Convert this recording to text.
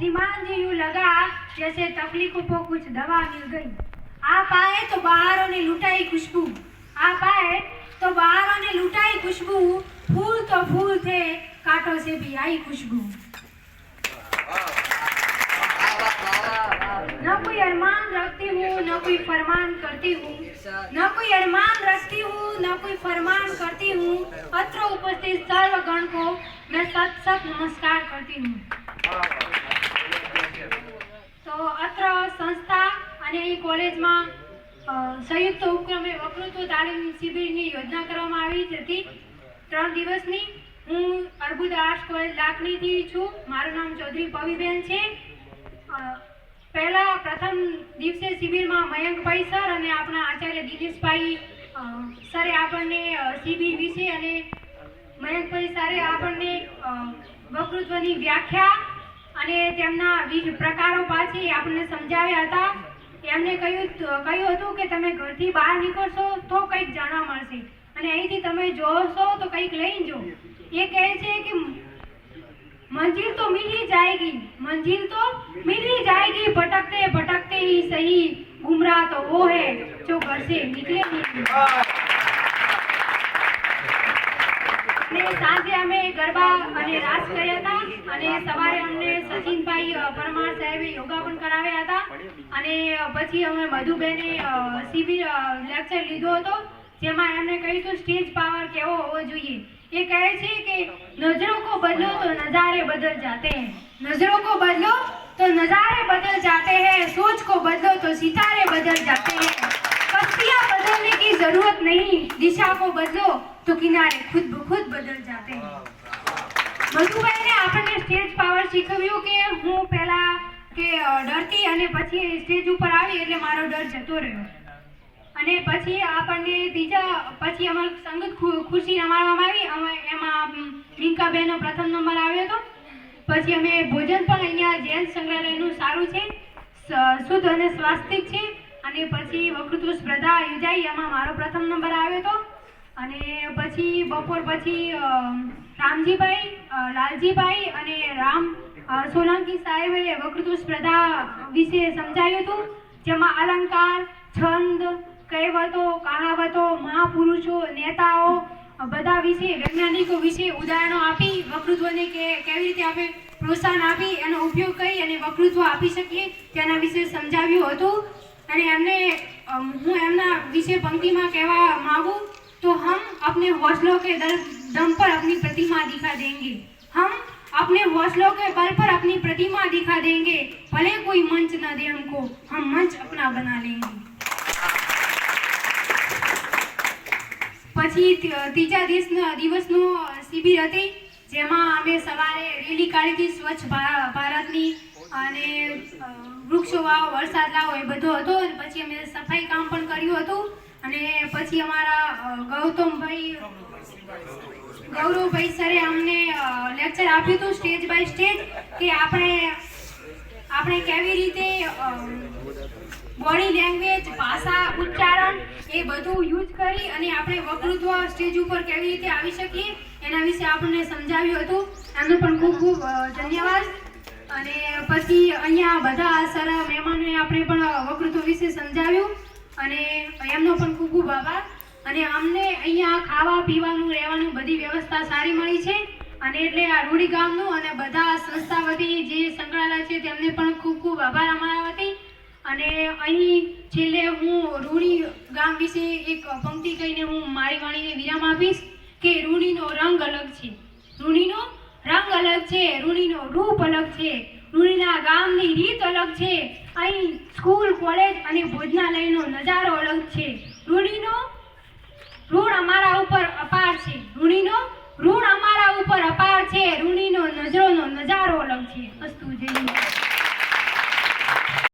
श्रीमान जी यूं लगा जैसे तकलीफों को कुछ दवा मिल गई। आप आए तो बाहरों ने लुटाई खुशबू, आप आए तो बाहरों ने लुटाई खुशबू, फूल तो फूल थे कांटों से भी आई खुशबू। न कोई अरमान रखती हूँ न कोई फरमान करती हूँ, न कोई अरमान रखती हूँ न कोई फरमान करती हूँ, अत्र उपस्थित सर्वगण को मैं सत सत नमस्कार करती हूँ। तो अत्र संस्था અને કોલેજમાં સંયુક્ત ઉપક્રમે વકૃત્વ તાલીમ શિબિરની યોજના કરવામાં આવી હતી 3 દિવસની। હું અર્બુદ આર્ટ્સ કોલેજ લાખણીથી છું। મારું નામ ચૌધરી પવીબેન છે। પહેલા પ્રથમ દિવસે શિબિરમાં મયંકભાઈ સર અને આપણા આચાર્ય દિનેશભાઈ સરે આપણને શિબિર વિશે અને મયંકભાઈ સરે આપણને વકૃત્વની વ્યાખ્યા અને તેમના વિવિધ પ્રકારો પાછી આપણને સમજાવ્યા હતા। એમને કહ્યું હતું કે તમે ઘરથી બહાર નીકળશો તો કંઈક જાણવા મળશે અને અહીંથી તમે જોશો તો કંઈક લઈને જો। એ કહે છે કે मंजिल तो मिल ही जाएगी, मंजिल तो मिल ही जाएगी, भटकते भटकते ही सही, गुमराह तो वो है जो घर से निकले नहीं। ने साँजे અમે ગરબા અને રાસ કર્યા હતા અને સવારે અમને સચિનભાઈ પરમાર સાહેબે યોગા પણ કરાવ્યા હતા અને પછી અમે મધુબેને શિબિર લેક્ચર લીધો હતો જેમાં એમને કહ્યું હતું સ્ટેજ પાવર કેવો હોવો જોઈએ। ये कहे छे कि नजरों को बदलो तो नजारे बदल जाते हैं, नजरों को बदलो तो नजारे बदल जाते हैं, सोच को बदलो तो सितारे बदल जाते हैं, कश्तियां बदलने की जरूरत नहीं, दिशा को बदलो तो किनारे खुद ब खुद बदल जाते हैं। મધુભાઈને આપણને સ્ટેજ પાવર શીખવ્યું કે હું પહેલા કે ડરતી અને પછી સ્ટેજ ઉપર આવી એટલે મારો ડર જતો રહ્યો અને પછી આપણને પછી અમારી સંગીત ખુરશી રમાડવામાં આવી। એમાં રિંકાબેનનો પ્રથમ નંબર આવ્યો હતો। પછી અમે ભોજન પણ અહીંયા જૈન સંગ્રહાલયનું સારું છે, શુદ્ધ અને સ્વાસ્થિક છે અને પછી વકૃત્વ સ્પર્ધા યોજાઈ એમાં મારો પ્રથમ નંબર આવ્યો હતો અને પછી બપોર પછી રામજીભાઈ લાલજીભાઈ અને રામ સોલંકી સાહેબે વકૃત્વ સ્પર્ધા વિશે સમજાવ્યું હતું જેમાં અલંકાર, છંદ, કહેવતો, કહાવતો, મહાપુરુષો, નેતાઓ બધા વિશે વૈજ્ઞાનિકો વિશે ઉદાહરણો આપી વકૃત્વને કેવી રીતે આપણે પ્રોત્સાહન આપી એનો ઉપયોગ કરી અને વકૃત્વ આપી શકીએ તેના વિશે સમજાવ્યું હતું અને એમને હું એમના વિશે પંક્તિમાં કહેવા માંગુ તો હમ अपने हौसलों के दम पर अपनी प्रतिमा दिखा देंगे, हम अपने हौसलों के बल पर अपनी प्रतिमा दिखा देंगे, भले कोई मंच न दे हमको, हम मंच अपना बना लेंगे। પછી ત્રીજા દિવસનું શિબિર હતી જેમાં અમે સવારે રેલી કાઢી હતી સ્વચ્છ ભારતની અને વૃક્ષો વાવો વરસાદ લાવો એ બધો હતો અને પછી અમે સફાઈ કામ પણ કર્યું હતું અને પછી અમારા ગૌરવભાઈ સરે અમને લેક્ચર આપ્યું હતું સ્ટેજ બાય સ્ટેજ કે આપણે કેવી રીતે બોડી લેંગ્વેજ, ભાષા, ઉચ્ચારણ એ બધું યુઝ કરી અને આપણે વકૃત્વ સ્ટેજ ઉપર કેવી રીતે આવી શકીએ એના વિશે આપણને સમજાવ્યું હતું। એમનો પણ ખૂબ ખૂબ ધન્યવાદ। અને પછી અહીંયા બધા સર મહેમાનોએ આપણે પણ વકૃત્વ વિશે સમજાવ્યું અને એમનો પણ ખૂબ ખૂબ આભાર। અને અમને અહીંયા ખાવા પીવાનું રહેવાનું બધી વ્યવસ્થા સારી મળી છે અને એટલે આ રૂડી ગામનું અને બધા સંસ્થા વતી જે સંકળાયેલા છે તેમને પણ ખૂબ ખૂબ આભાર અમારા વતી। અને અહીં છેલ્લે હું રૂડી ગામ વિશે એક પંક્તિ કહીને હું મારી વાણીને વિરામ આપીશ કે રૂડીનો રંગ અલગ છે, રૂડીનો રંગ અલગ છે, રૂડીનો રૂપ અલગ છે, રૂડીના ગામની રીત અલગ છે, અહીં સ્કૂલ, કોલેજ અને ભોજનાલયનો નજારો અલગ છે, રૂડ અમારા ઉપર